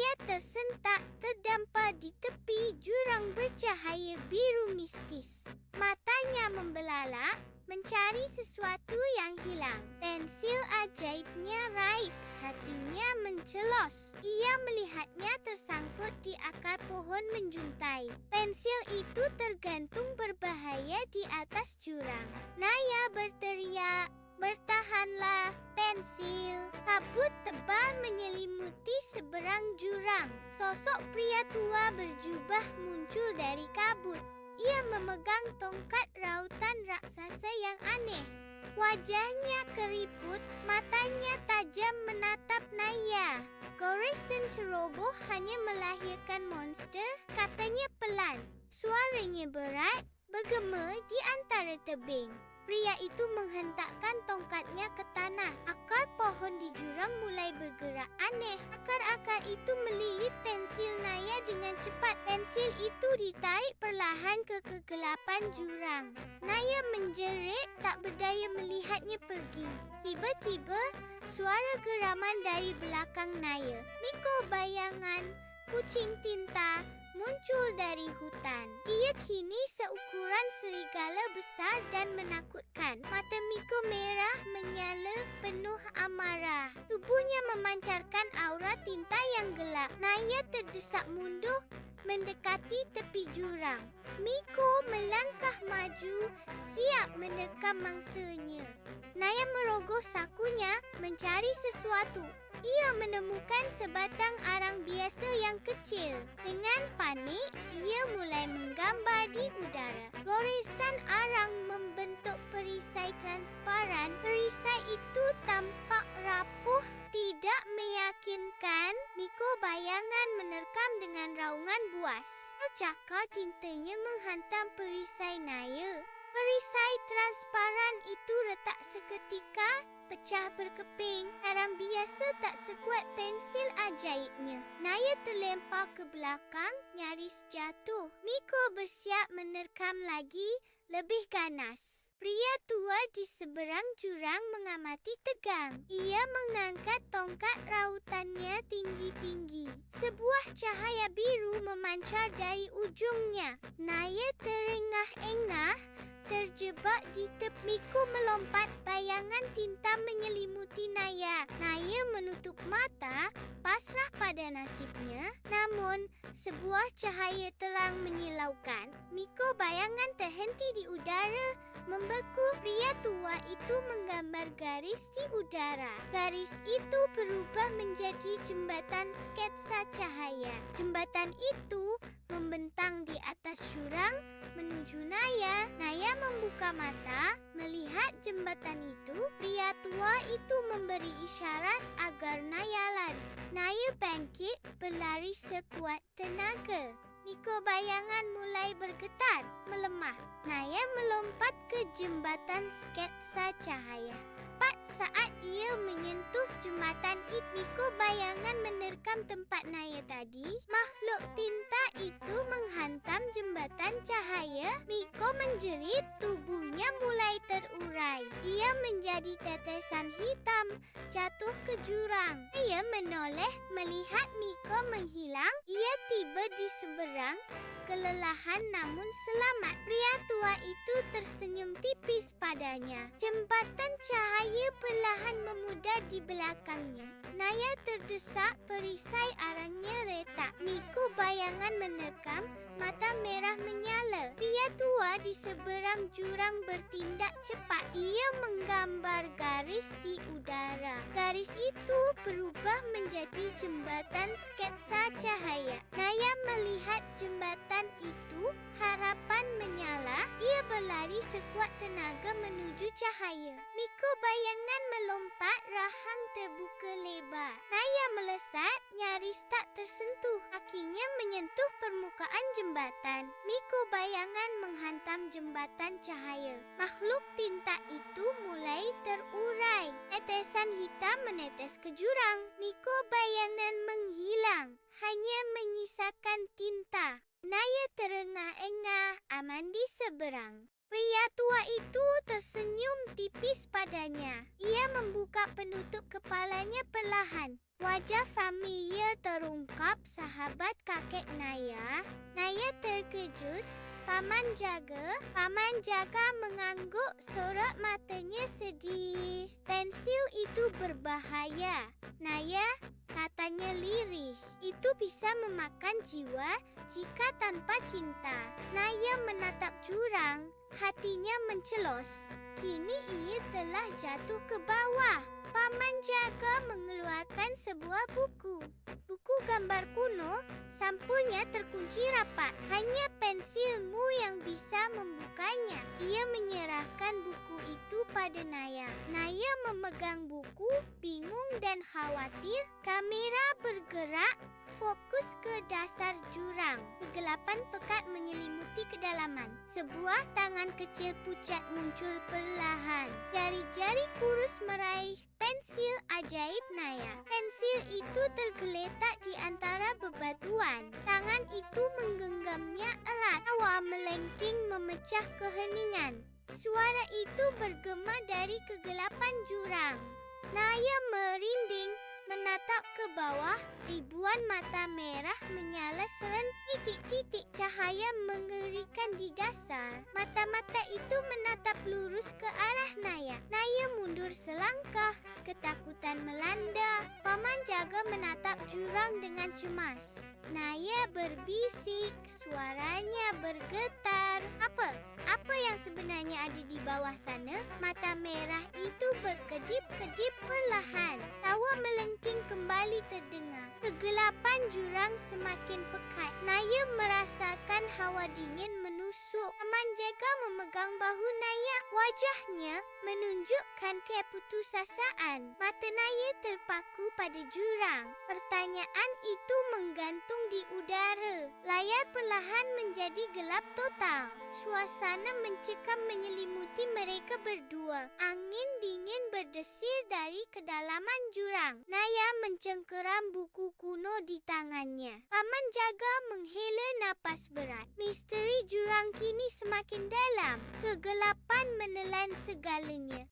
Ia tersentak terdampar di tepi jurang bercahaya biru mistis. Matanya membelalak, mencari sesuatu yang hilang. Pensil ajaibnya raib, hatinya mencelos. Ia melihatnya tersangkut di akar pohon menjuntai. Pensil itu tergantung berbahaya di atas jurang. Naya berteriak, "Bertahanlah, pensil!" Kabut tebal menyelimuti seberang jurang. Sosok pria tua berjubah muncul dari kabut. Ia memegang tongkat rautan raksasa yang aneh. Wajahnya keriput, matanya tajam menatap Naya. "Goresan ceroboh hanya melahirkan monster," katanya pelan. Suaranya berat, bergema di antara tebing. Pria itu menghentakkan tongkatnya ke tanah. Akar pohon di jurang mulai bergerak aneh. Akar-akar itu melilit pensil Naya dengan cepat. Pensil itu ditarik perlahan ke kegelapan jurang. Naya menjerit, tak berdaya melihatnya pergi. Tiba-tiba, suara geraman dari belakang Naya. Miko bayangan, kucing tinta, muncul dari hutan. Ia kini seukuran serigala besar dan menakutkan. Mata Miko merah menyala penuh amarah. Tubuhnya memancarkan aura tinta yang gelap. Naya terdesak mundur, mendekati tepi jurang. Miko melangkah maju, siap menerkam mangsanya. Naya merogoh sakunya, mencari sesuatu. Ia menemukan sebatang arang biasa yang kecil. Dengan panik, ia mulai menggambar di udara. Goresan arang membentuk perisai transparan. Perisai itu tampak rapuh, tidak meyakinkan. Miko bayangan menerkam dengan raungan buas. Cakar tintanya menghantam perisai Naya. Perisai transparan itu retak seketika, pecah berkeping. Arang biasa tak sekuat pensil ajaibnya. Naya terlempar ke belakang, nyaris jatuh. Miko bersiap menerkam lagi, lebih ganas. Pria tua di seberang jurang mengamati tegang. Ia mengangkat tongkat rautannya tinggi-tinggi. Sebuah cahaya biru memancar dari ujungnya. Naya terengah-engah, terjebak di tepi. Miko melompat, bayangan tinta menyelimuti Naya. Naya menutup mata, pasrah pada nasibnya. Namun, sebuah cahaya telang menyilaukan. Miko bayangan terhenti di udara, membeku. Pria tua itu menggambar garis di udara. Garis itu berubah menjadi jembatan sketsa cahaya. Jembatan itu membentang di atas jurang menuju Naya. Naya membuka mata, melihat jembatan itu. Pria tua itu memberi isyarat agar Naya lari. Naya bangkit, berlari sekuat tenaga. Miko bayangan mulai bergetar, melemah. Naya melompat ke jembatan sketsa cahaya. Tepat saat ia menyentuh jembatan itu, Miko bayangan menerkam tempat Naya tadi. Makhluk tinta itu menghantam jembatan cahaya. Miko menjerit, tubuhnya mulai terurai. Ia menjadi tetesan hitam, jatuh ke jurang. Ia menoleh melihat Miko menghilang. Ia tiba di seberang, kelelahan namun selamat. Pria tua itu tersenyum tipis padanya. Jembatan cahaya perlahan memudar di belakangnya. Naya terdesak, perisai arangnya retak. Miko bayangan menerkam, mata merah menyala. Pria tua di seberang jurang bertindak cepat. Ia menggambar garis di udara. Garis itu berubah menjadi jembatan sketsa cahaya. Naya melihat jembatan itu, harapan menyala. Ia berlari sekuat tenaga menuju cahaya. Miko bayangan melompat, rahang terbuka lebar. Naya melesat, nyaris tak tersentuh. Kakinya menyentuh permukaan jembatan. Miko bayangan menghantam jembatan cahaya. Makhluk tinta itu mulai terurai. Tetesan hitam menetes ke jurang. Miko bayangan menghilang, hanya menyisakan tinta. Naya terengah-engah, aman di seberang. Pria tua itu tersenyum tipis padanya. Ia membuka penutup kepalanya perlahan. Wajah familiar terungkap. jawab sahabat kakek Naya. Naya terkejut. Paman Jaga mengangguk, sorot matanya sedih. Pensil itu berbahaya, Naya, katanya lirih. Itu bisa memakan jiwa jika tanpa cinta. Naya menatap jurang, hatinya mencelos. Kini ia telah jatuh ke bawah. Paman Jaga mengeluarkan sebuah buku. Buku gambar kuno, sampulnya terkunci rapat. Hanya pensilmu yang bisa membukanya. Ia menyerahkan buku itu pada Naya. Naya memegang buku, bingung dan khawatir. Kamera bergerak, fokus ke dasar jurang. Kegelapan pekat menyelimuti kedalaman. Sebuah tangan kecil pucat muncul perlahan. Jari-jari kurus meraih pensil ajaib Naya. Pensil itu tergeletak di antara bebatuan. Tangan itu menggenggamnya erat. Tawa melengking memecah keheningan. Suara itu bergema dari kegelapan jurang. Naya merinding, menatap ke bawah. Ribuan mata merah menyala serentak. Titik-titik cahaya mengerikan di dasar. Mata-mata itu menatap lurus ke arah Naya. Naya mundur selangkah. Ketakutan melanda. Paman Jaga menatap jurang dengan cemas. Naya berbisik, suaranya bergetar. Apa yang sebenarnya ada di bawah sana? Mata merah itu berkedip-kedip perlahan. Tawa melengking kembali terdengar. Kegelapan jurang semakin pekat. Naya merasakan hawa dingin menusuk. Paman Jaga memegang bahu Naya. Wajahnya menunjukkan keputusasaan. Mata Naya terpaku pada jurang. Pertanyaan itu menggantung di udara. Layar perlahan menjadi gelap total. Suasana mencekam menyelimuti mereka berdua. Angin dingin berdesir dari kedalaman jurang. Naya mencengkeram buku kuno di tangannya. Paman Jaga menghela napas berat. Misteri jurang kini semakin dalam. Kegelapan menelan segalanya.